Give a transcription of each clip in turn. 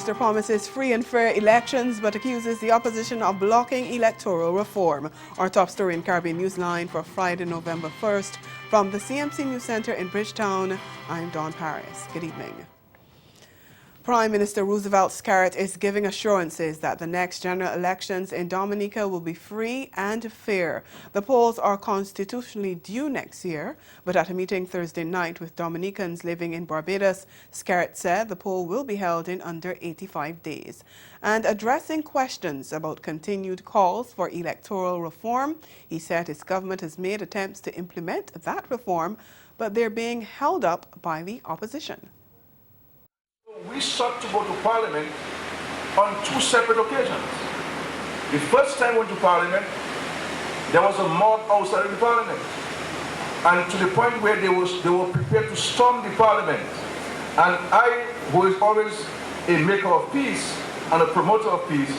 Minister promises free and fair elections but accuses the opposition of blocking electoral reform. Our top story in Caribbean Newsline for Friday, November 1st. From the CMC News Center in Bridgetown, I'm Dawn Paris. Good evening. Prime Minister Roosevelt Scarrett is giving assurances that the next general elections in Dominica will be free and fair. The polls are constitutionally due next year, but at a meeting Thursday night with Dominicans living in Barbados, Scarrett said the poll will be held in under 85 days. And addressing questions about continued calls for electoral reform, he said his government has made attempts to implement that reform, but they're being held up by the opposition. We sought to go to Parliament on two separate occasions. The first time we went to Parliament, there was a mob outside of the Parliament. And to the point where they were prepared to storm the Parliament. And I, who is always a maker of peace and a promoter of peace,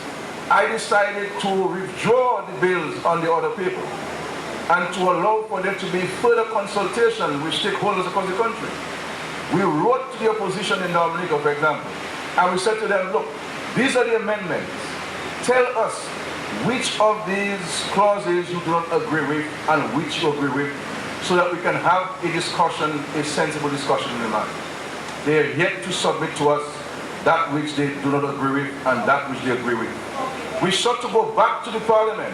I decided to withdraw the bills on the other paper and to allow for there to be further consultation with stakeholders across the country. We wrote to the opposition in Dominica, for example, and we said to them, look, these are the amendments. Tell us which of these clauses you do not agree with and which you agree with, so that we can have a discussion, a sensible discussion in the matter. They are yet to submit to us that which they do not agree with and that which they agree with. We sought to go back to the Parliament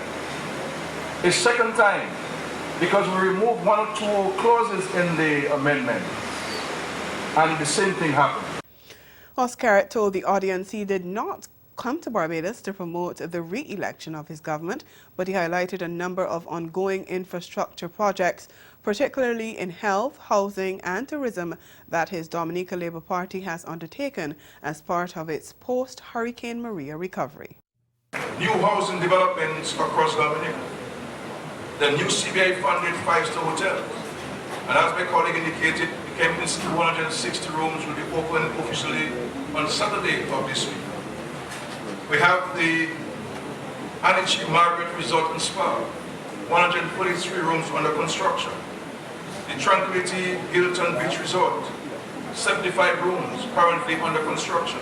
a second time because we removed one or two clauses in the amendment. And the same thing happened. Scarrett told the audience he did not come to Barbados to promote the re-election of his government, but he highlighted a number of ongoing infrastructure projects, particularly in health, housing and tourism, that his Dominica Labour Party has undertaken as part of its post-Hurricane Maria recovery. New housing developments across Dominica. The new CBI-funded 5-star hotel. And as my colleague indicated, the Cayman Islands 160 rooms will be open officially on Saturday of this week. We have the Anichi Margaret Resort and Spa, 143 rooms under construction. The Tranquility Hilton Beach Resort, 75 rooms currently under construction.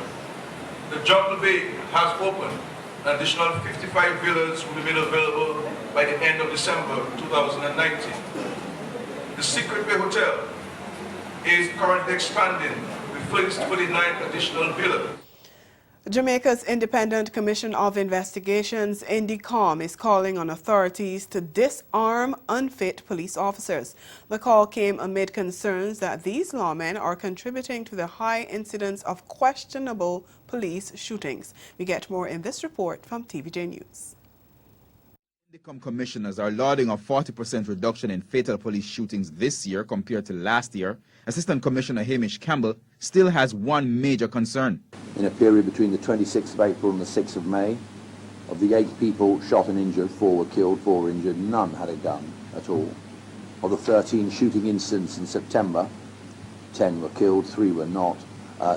The Jungle Bay has opened. An additional 55 villas will be made available by the end of December 2019. The Secret Bay Hotel is currently expanding with 49 additional villas. Jamaica's Independent Commission of Investigations, INDECOM, is calling on authorities to disarm unfit police officers. The call came amid concerns that these lawmen are contributing to the high incidence of questionable police shootings. We get more in this report from TVJ News. INDECOM commissioners are lauding a 40% reduction in fatal police shootings this year compared to last year. Assistant Commissioner Hamish Campbell still has one major concern. In a period between the 26th of April and the 6th of May, of the 8 people shot and injured, 4 were killed, 4 were injured, none had a gun at all. Of the 13 shooting incidents in September, 10 were killed, 3 were not.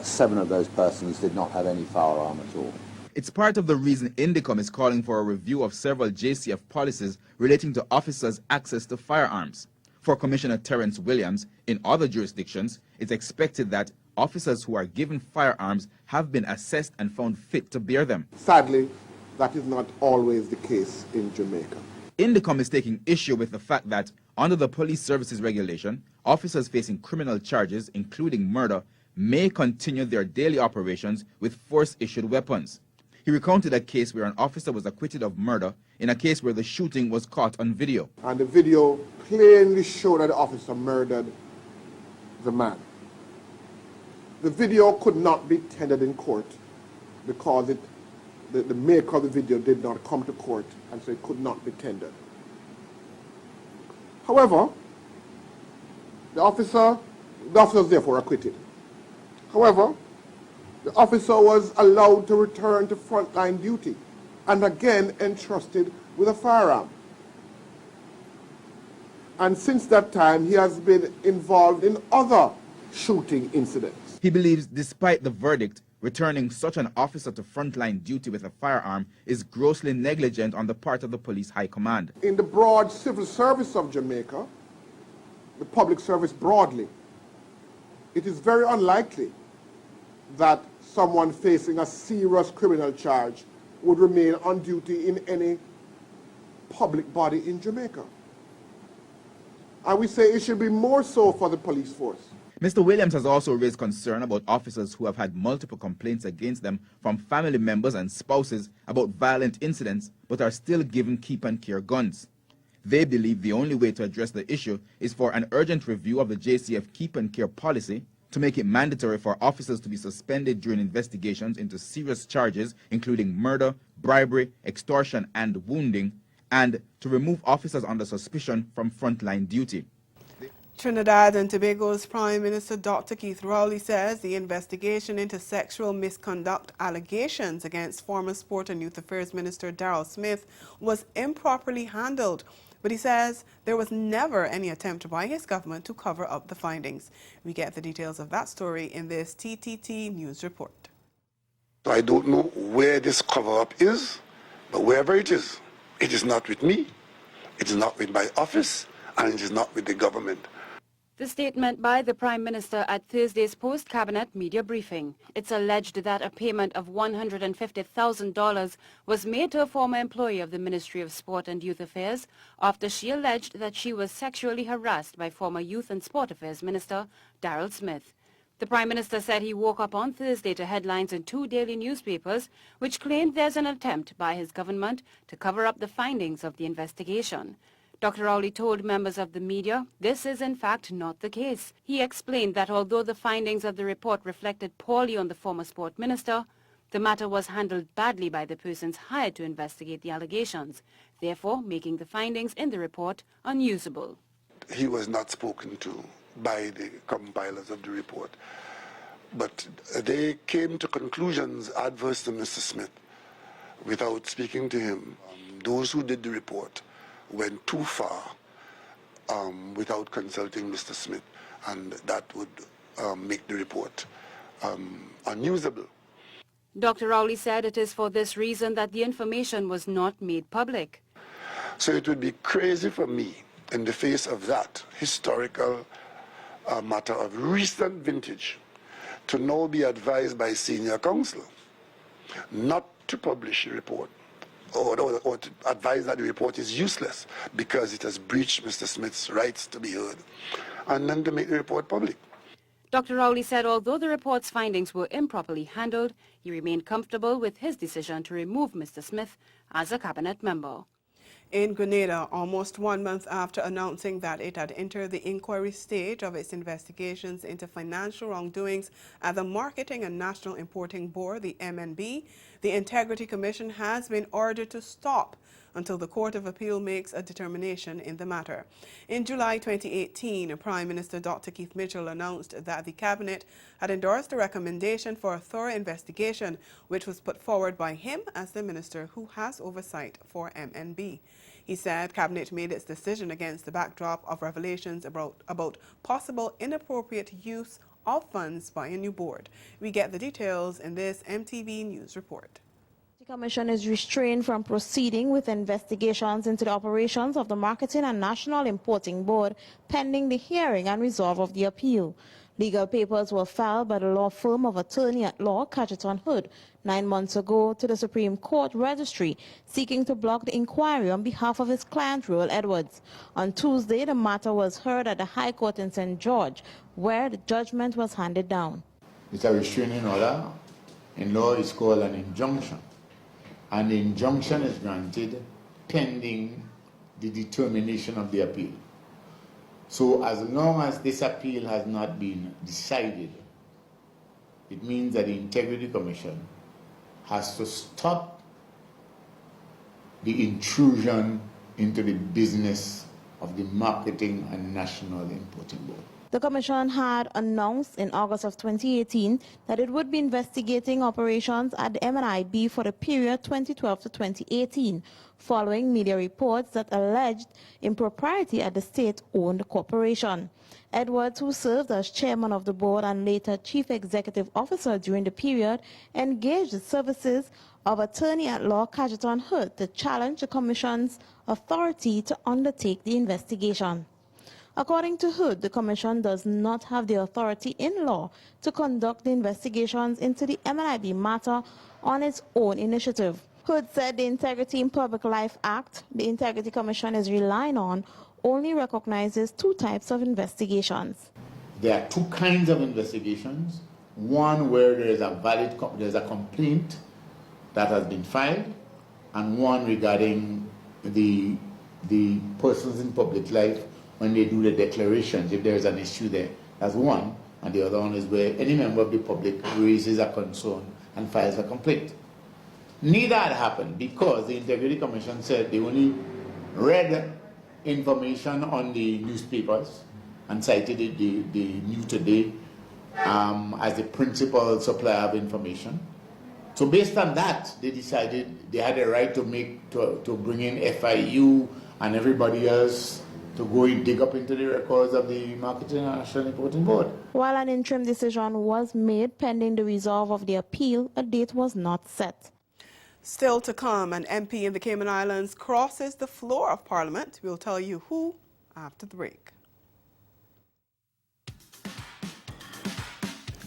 7 of those persons did not have any firearm at all. It's part of the reason INDECOM is calling for a review of several JCF policies relating to officers' access to firearms. For Commissioner Terence Williams, in other jurisdictions, it's expected that officers who are given firearms have been assessed and found fit to bear them. Sadly, that is not always the case in Jamaica. INDECOM is taking issue with the fact that, under the police services regulation, officers facing criminal charges, including murder, may continue their daily operations with force-issued weapons. He recounted a case where an officer was acquitted of murder in a case where the shooting was caught on video. And the video plainly showed that the officer murdered the man. The video could not be tendered in court because the maker of the video did not come to court, and so it could not be tendered. However, the officer was therefore acquitted. However, the officer was allowed to return to frontline duty and again entrusted with a firearm. And since that time, he has been involved in other shooting incidents. He believes, despite the verdict, returning such an officer to frontline duty with a firearm is grossly negligent on the part of the police high command. In the broad civil service of Jamaica, the public service broadly, it is very unlikely that someone facing a serious criminal charge would remain on duty in any public body in Jamaica. And we say it should be more so for the police force. Mr. Williams has also raised concern about officers who have had multiple complaints against them from family members and spouses about violent incidents but are still given keep and care guns. They believe the only way to address the issue is for an urgent review of the JCF keep and care policy to make it mandatory for officers to be suspended during investigations into serious charges including murder, bribery, extortion and wounding, and to remove officers under suspicion from frontline duty. Trinidad and Tobago's Prime Minister Dr. Keith Rowley says the investigation into sexual misconduct allegations against former Sport and Youth Affairs Minister Darrell Smith was improperly handled. But he says there was never any attempt by his government to cover up the findings. We get the details of that story in this TTT News report. I don't know where this cover-up is, but wherever it is not with me, it is not with my office, and it is not with the government. The statement by the Prime Minister at Thursday's post-cabinet media briefing. It's alleged that a payment of $150,000 was made to a former employee of the Ministry of Sport and Youth Affairs after she alleged that she was sexually harassed by former Youth and Sport Affairs Minister Darrell Smith. The Prime Minister said he woke up on Thursday to headlines in 2 daily newspapers which claimed there's an attempt by his government to cover up the findings of the investigation. Dr. Rowley told members of the media this is in fact not the case. He explained that although the findings of the report reflected poorly on the former sport minister, the matter was handled badly by the persons hired to investigate the allegations, therefore making the findings in the report unusable. He was not spoken to by the compilers of the report, but they came to conclusions adverse to Mr. Smith without speaking to him. Those who did the report went too far without consulting Mr. Smith, and that would make the report unusable. Dr. Rowley said it is for this reason that the information was not made public. So it would be crazy for me, in the face of that historical matter of recent vintage, to now be advised by senior counsel not to publish a report, or to advise that the report is useless because it has breached Mr. Smith's rights to be heard, and then to make the report public. Dr. Rowley said although the report's findings were improperly handled, he remained comfortable with his decision to remove Mr. Smith as a cabinet member. In Grenada, almost 1 month after announcing that it had entered the inquiry stage of its investigations into financial wrongdoings at the Marketing and National Importing Board, the MNB, the Integrity Commission has been ordered to stop until the Court of Appeal makes a determination in the matter. In July 2018, Prime Minister Dr. Keith Mitchell announced that the Cabinet had endorsed a recommendation for a thorough investigation, which was put forward by him as the minister who has oversight for MNB. He said Cabinet made its decision against the backdrop of revelations about possible inappropriate use of funds by a new board. We get the details in this MTV News report. The Commission is restrained from proceeding with investigations into the operations of the Marketing and National Importing Board pending the hearing and resolve of the appeal. Legal papers were filed by the law firm of attorney-at-law Cajeton Hood 9 months ago to the Supreme Court Registry, seeking to block the inquiry on behalf of his client, Royal Edwards. On Tuesday, the matter was heard at the High Court in St. George, where the judgment was handed down. It's a restraining order. In law, it's called an injunction. And the injunction is granted pending the determination of the appeal. So as long as this appeal has not been decided, it means that the Integrity Commission has to stop the intrusion into the business of the Marketing and National Importing Board. The Commission had announced in August of 2018 that it would be investigating operations at the MNIB for the period 2012 to 2018, following media reports that alleged impropriety at the state-owned corporation. Edwards, who served as chairman of the board and later chief executive officer during the period, engaged the services of attorney-at-law Cajeton Hood to challenge the Commission's authority to undertake the investigation. According to Hood, the Commission does not have the authority in law to conduct the investigations into the MNIB matter on its own initiative. Hood said the Integrity in Public Life Act the Integrity Commission is relying on only recognizes two types of investigations. There are two kinds of investigations. One where there is a complaint that has been filed, and one regarding the persons in public life when they do the declarations, if there is an issue there. That's one. And the other one is where any member of the public raises a concern and files a complaint. Neither had happened because the Integrity Commission said they only read information on the newspapers and cited the New Today as the principal supplier of information. So based on that, they decided they had a right to bring in FIU and everybody else to go and dig up into the records of the Marketing and National Importing Board. While an interim decision was made pending the resolve of the appeal, a date was not set. Still to come, an MP in the Cayman Islands crosses the floor of Parliament. We'll tell you who after the break.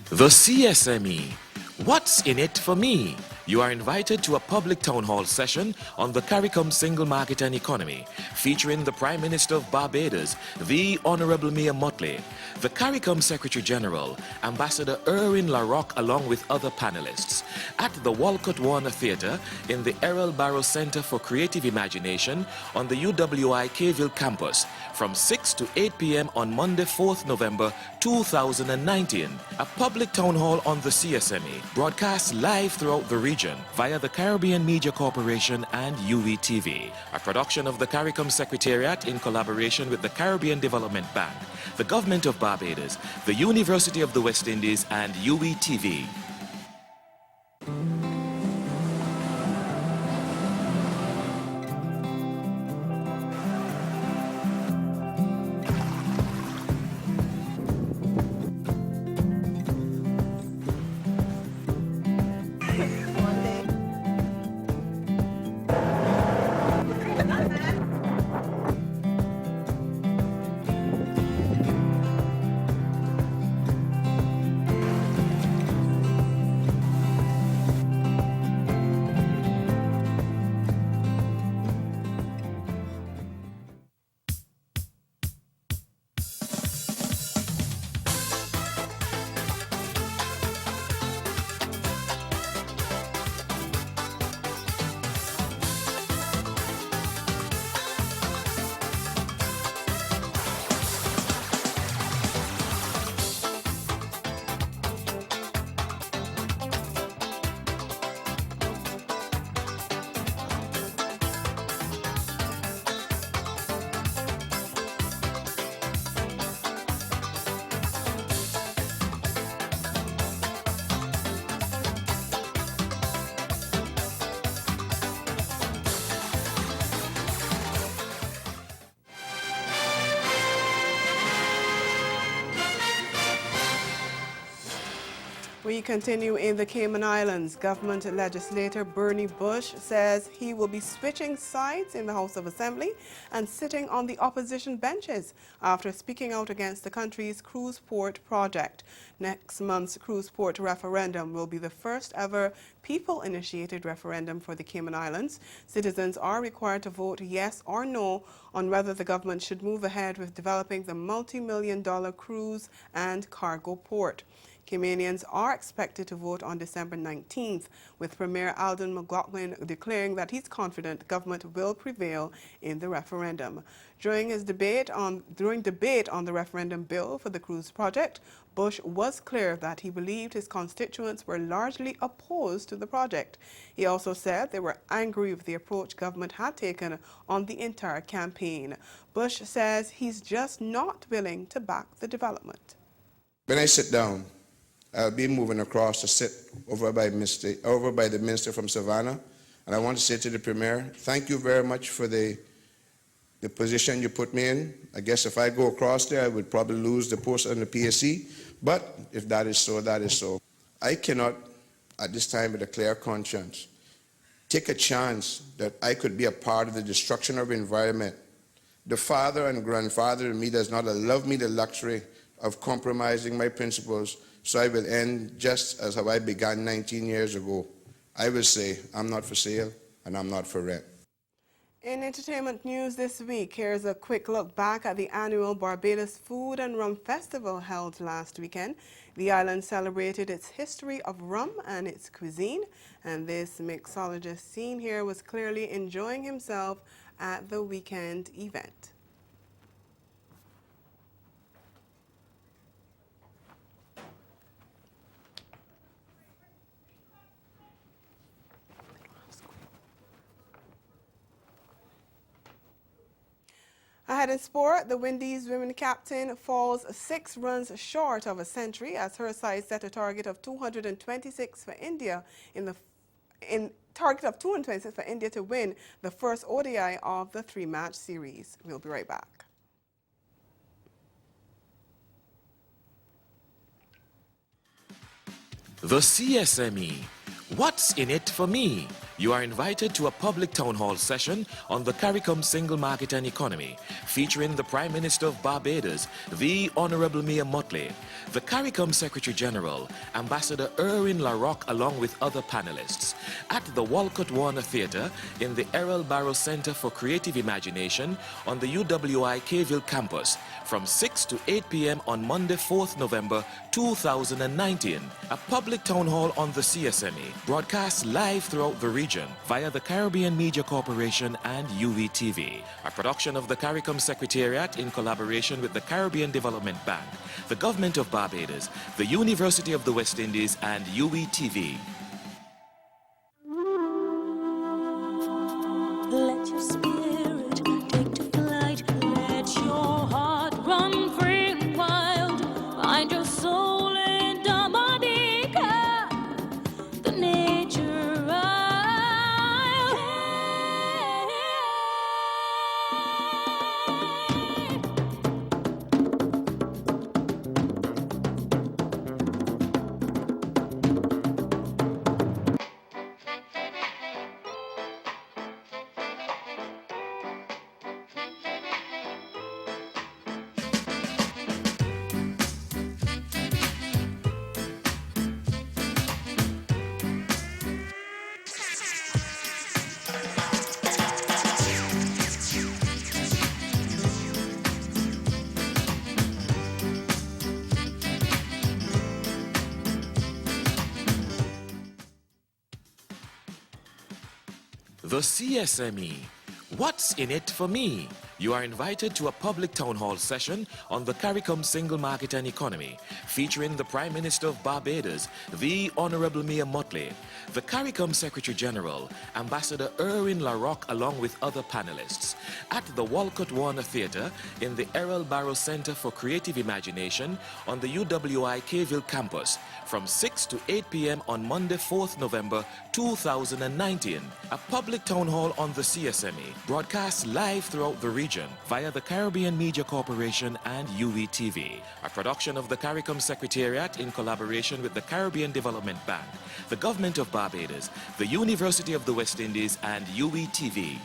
The CSME. What's in it for me? You are invited to a public town hall session on the CARICOM Single Market and Economy, featuring the Prime Minister of Barbados, the Honorable Mia Motley, the CARICOM Secretary General, Ambassador Erwin LaRocque, along with other panelists, at the Walcott Warner Theatre in the Errol Barrow Center for Creative Imagination on the UWI Kayville campus from 6 to 8 p.m. on Monday, 4th November 2019. A public town hall on the CSME, broadcast live throughout the region via the Caribbean Media Corporation and UWTV, a production of the CARICOM Secretariat in collaboration with the Caribbean Development Bank, the Government of Barbados, the University of the West Indies, and UWTV. We continue in the Cayman Islands. Government legislator Bernie Bush says he will be switching sides in the House of Assembly and sitting on the opposition benches after speaking out against the country's cruise port project. Next month's cruise port referendum will be the first ever people-initiated referendum for the Cayman Islands. Citizens are required to vote yes or no on whether the government should move ahead with developing the multi-million-dollar cruise and cargo port. Caymanians are expected to vote on December 19th, with Premier Alden McLaughlin declaring that he's confident government will prevail in the referendum. During debate on the referendum bill for the cruise project, Bush was clear that he believed his constituents were largely opposed to the project. He also said they were angry with the approach government had taken on the entire campaign. Bush says he's just not willing to back the development. When I sit down, I'll be moving across to sit over by the minister from Savannah, and I want to say to the Premier, thank you very much for the position you put me in. I guess if I go across there, I would probably lose the post on the PSC, but if that is so, that is so. I cannot, at this time with a clear conscience, take a chance that I could be a part of the destruction of the environment The father and grandfather in me does not allow me the luxury of compromising my principles, so I will end just as how I began 19 years ago. I will say, I'm not for sale and I'm not for rent. In entertainment news this week, here's a quick look back at the annual Barbados Food and Rum Festival held last weekend. The island celebrated its history of rum and its cuisine, and this mixologist seen here was clearly enjoying himself at the weekend event. Ahead in sport, the Windies women captain falls 6 runs short of a century as her side set a target of 226 for India for India to win the first ODI of the 3-match series. We'll be right back. The CSME. What's in it for me? You are invited to a public town hall session on the CARICOM single market and economy, featuring the Prime Minister of Barbados, the Honorable Mia Mottley, the CARICOM Secretary General, Ambassador Erwin LaRocque, along with other panelists, at the Walcott Warner Theatre in the Errol Barrow Center for Creative Imagination on the UWI Cayville campus from 6 to 8 p.m. on Monday, 4th November 2019. A public town hall on the CSME, broadcast live throughout the region via the Caribbean Media Corporation and UVTV. A production of the CARICOM Secretariat in collaboration with the Caribbean Development Bank, the Government of Barbados, the University of the West Indies, and UVTV. Let your spirit take to flight. Let your heart run free and wild. Find your soul in Dominica, the nature isle. The CSME. What's in it for me? You are invited to a public town hall session on the CARICOM single market and economy, featuring the Prime Minister of Barbados, the Honorable Mia Mottley, the CARICOM Secretary General, Ambassador Erwin LaRocque, along with other panelists, at the Walcott Warner Theatre in the Errol Barrow Center for Creative Imagination on the UWI Cayville campus from 6 to 8 p.m. on Monday, 4th November 2019. A public town hall on the CSME, broadcast live throughout the region via the Caribbean Media Corporation and UVTV. A production of the CARICOM Secretariat in collaboration with the Caribbean Development Bank, the Government of Barbados, the University of the West Indies, and UVTV.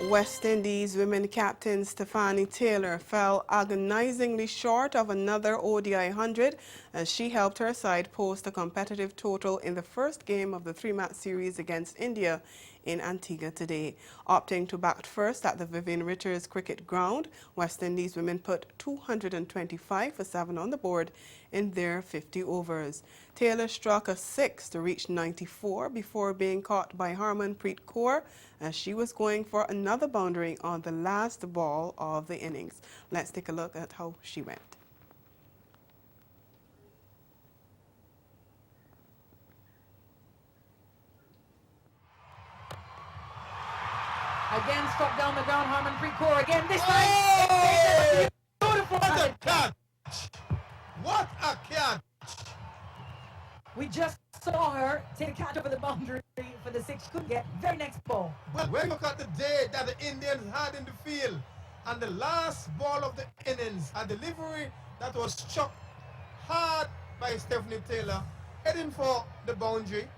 West Indies women captain Stephanie Taylor fell agonizingly short of another ODI 100 as she helped her side post a competitive total in the first game of the 3-match series against India in Antigua today. Opting to bat first at the Vivian Richards cricket ground, West Indies women put 225 for 7 on the board in their 50 overs. Taylor struck a 6 to reach 94 before being caught by Harmanpreet Kaur as she was going for another boundary on the last ball of the innings. Let's take a look at how she went. Again, struck down the ground, Harmanpreet Kaur again. This time, beautiful. What a catch! What a catch! We just saw her take a catch over the boundary for the 6 she couldn't get. Very next ball. Well, when you look at the day that the Indians had in the field, and the last ball of the innings, a delivery that was struck hard by Stephanie Taylor, heading for the boundary,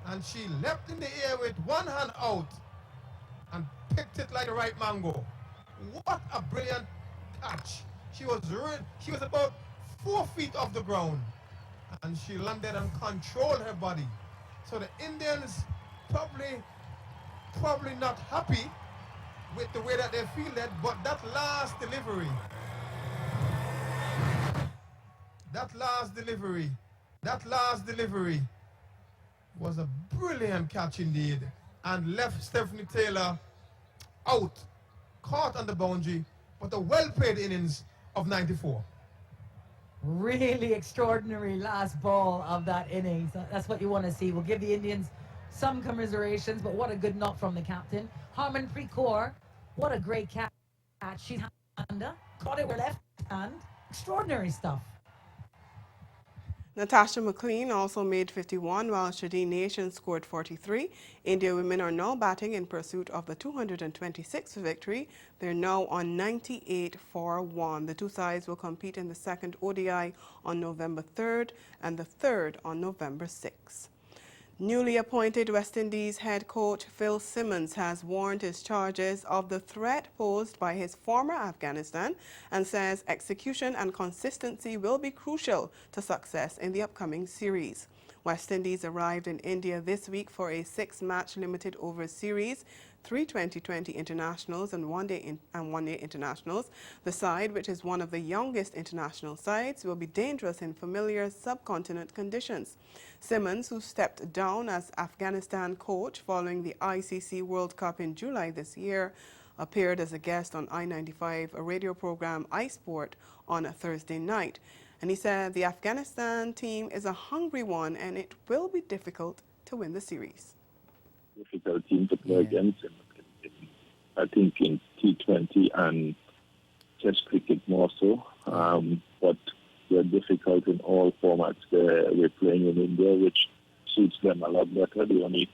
and she leapt in the air with one hand out and picked it like a ripe mango. What a brilliant catch. She was about 4 feet off the ground, and she landed and controlled her body. So the Indians probably not happy with the way that they fielded, but that last delivery was a brilliant catch indeed, and left Stephanie Taylor out, caught on the boundary, but a well-played innings of 94. Really extraordinary last ball of that innings. That's what you want to see. We'll give the Indians some commiserations, but what a good knock from the captain. Harmanpreet Kaur, what a great catch. She's hander, caught it with her left hand. Extraordinary stuff. Natasha McLean also made 51, while Shadi Nation scored 43. India women are now batting in pursuit of the 226th victory. They're now on 98 for 1. The two sides will compete in the second ODI on November 3rd and the third on November 6th. Newly appointed West Indies head coach Phil Simmons has warned his charges of the threat posed by his former Afghanistan and says execution and consistency will be crucial to success in the upcoming series. West Indies arrived in India this week for a 6-match limited over series, 3 T20 internationals and one-day internationals. The side, which is one of the youngest international sides, will be dangerous in familiar subcontinent conditions. Simmons, who stepped down as Afghanistan coach following the ICC World Cup in July this year, appeared as a guest on I-95, a radio program iSport, on a Thursday night. And he said the Afghanistan team is a hungry one and it will be difficult to win the series. Difficult team to play against him. I think in T20 and Test cricket more so, but they're difficult in all formats. We're playing in India, which suits them a lot better. The only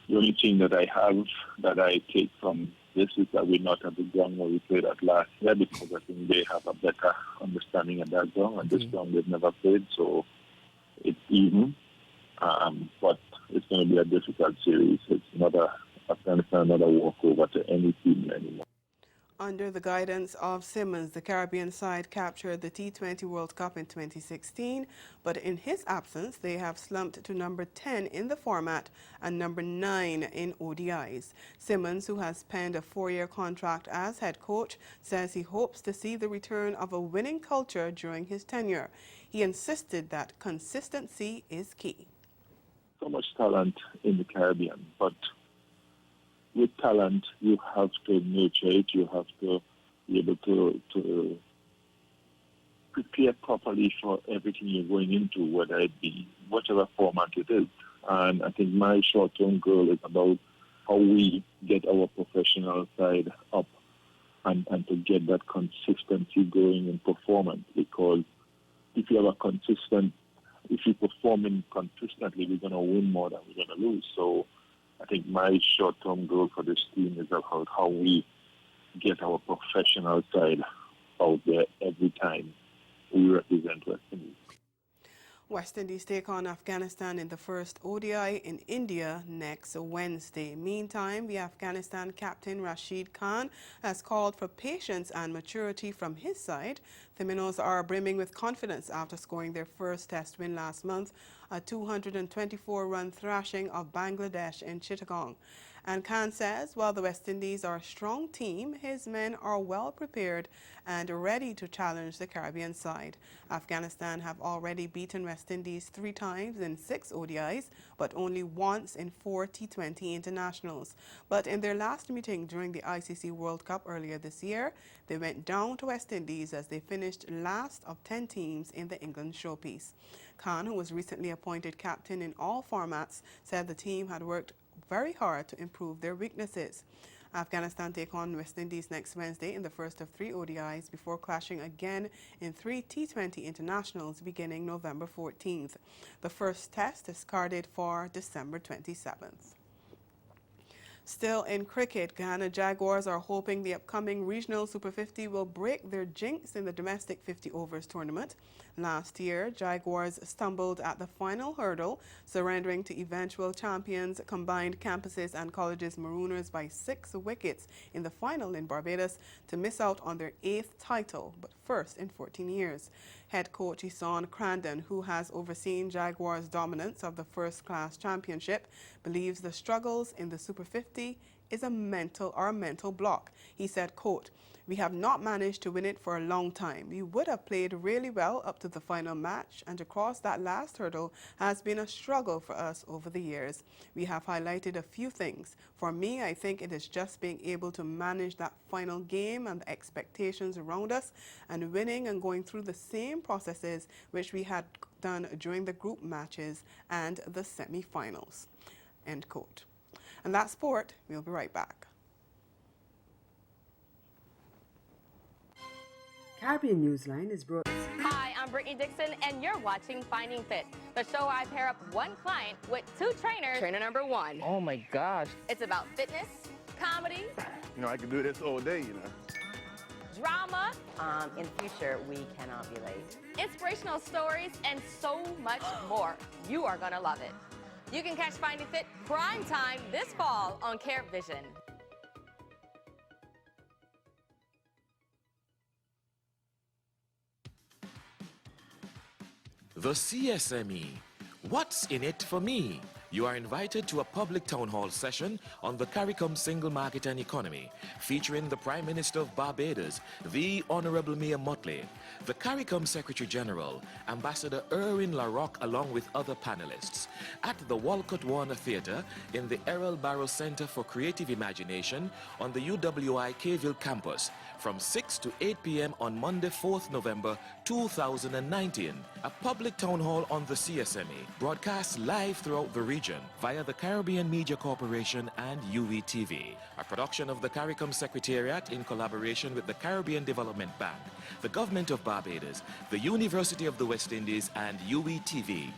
thing that I take from this is that we're not at the ground where we played at last year, because I think they have a better understanding of that ground, and this ground they've never played, so it's even. But it's going to be a difficult series. It's not Afghanistan, not a walkover to any team anymore. Under the guidance of Simmons, the Caribbean side captured the T20 World Cup in 2016, but in his absence, they have slumped to number 10 in the format and number 9 in ODIs. Simmons, who has penned a 4-year contract as head coach, says he hopes to see the return of a winning culture during his tenure. He insisted that consistency is key. So much talent in the Caribbean, but with talent, you have to nurture it. You have to be able to prepare properly for everything you're going into, whether it be whatever format it is. And I think my short-term goal is about how we get our professional side up and to get that consistency going in performance. Because if you're performing consistently, we're going to win more than we're going to lose. So I think my short-term goal for this team is about how we get our professional side out there every time we represent West Indies. West Indies take on Afghanistan in the first ODI in India next Wednesday. Meantime, the Afghanistan captain Rashid Khan has called for patience and maturity from his side. The Minnows are brimming with confidence after scoring their first test win last month, a 224-run thrashing of Bangladesh in Chittagong. And Khan says while the West Indies are a strong team, his men are well prepared and ready to challenge the Caribbean side. Afghanistan have already beaten West Indies 3 times in 6 ODIs, but only once in 4 T20 internationals. But in their last meeting during the ICC World Cup earlier this year, they went down to West Indies as they finished last of 10 teams in the England showpiece. Khan, who was recently appointed captain in all formats, said the team had worked very hard to improve their weaknesses. Afghanistan take on West Indies next Wednesday in the first of 3 ODIs before clashing again in 3 T20 internationals beginning November 14th. The first test is carded for December 27th. Still in cricket, Guyana Jaguars are hoping the upcoming regional Super 50 will break their jinx in the domestic 50 overs tournament. Last year, Jaguars stumbled at the final hurdle, surrendering to eventual champions Combined Campuses and Colleges Marooners by 6 wickets in the final in Barbados to miss out on their 8th title, but first in 14 years. Head coach Isan Crandon, who has overseen Jaguars' dominance of the first-class championship, believes the struggles in the Super 50 is a mental block. He said, quote, "We have not managed to win it for a long time. We would have played really well up to the final match, and to cross that last hurdle has been a struggle for us over the years. We have highlighted a few things. For me, I think it is just being able to manage that final game and the expectations around us and winning and going through the same processes which we had done during the group matches and the semi-finals." End quote. And that's sport. We'll be right back. Caribbean Newsline is brought. Hi, I'm Brittany Dixon, and you're watching Finding Fit, the show where I pair up one client with 2 trainers. Trainer number 1. Oh my gosh. It's about fitness, comedy. You know, I could do this all day, you know. Drama. In future, we cannot be late. Inspirational stories, and so much more. You are going to love it. You can catch Finding Fit prime time this fall on CaribVision. The CSME. What's in it for me? You are invited to a public town hall session on the CARICOM Single Market and Economy, featuring the Prime Minister of Barbados, the Honorable Mia Mottley, the CARICOM Secretary General, Ambassador Erwin LaRocque, along with other panelists, at the Walcott Warner Theatre in the Errol Barrow Center for Creative Imagination on the UWI Cayville campus from 6 to 8 p.m. on Monday, 4th November 2019. A public town hall on the CSME, broadcast live throughout the region via the Caribbean Media Corporation and UWTV. A production of the CARICOM Secretariat in collaboration with the Caribbean Development Bank, the Government of Barbados, the University of the West Indies, and UWTV.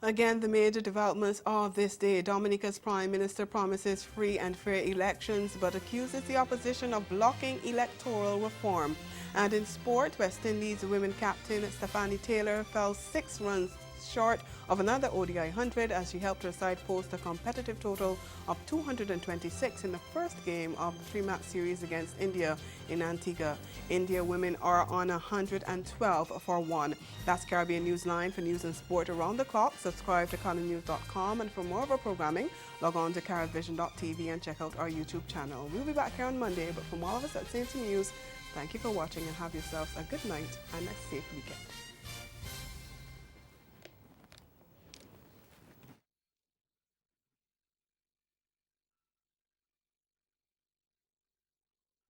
Again, the major developments of this day. Dominica's Prime Minister promises free and fair elections, but accuses the opposition of blocking electoral reform. And in sport, West Indies women captain Stephanie Taylor fell 6 runs short of another ODI 100 as she helped her side post a competitive total of 226 in the first game of the 3-match series against India in Antigua. India women are on 112 for 1. That's Caribbean Newsline. For news and sport around the clock, subscribe to columnnews.com, and for more of our programming, log on to CaribVision.tv and check out our YouTube channel. We'll be back here on Monday, but from all of us at St. News, thank you for watching and have yourselves a good night and a safe weekend.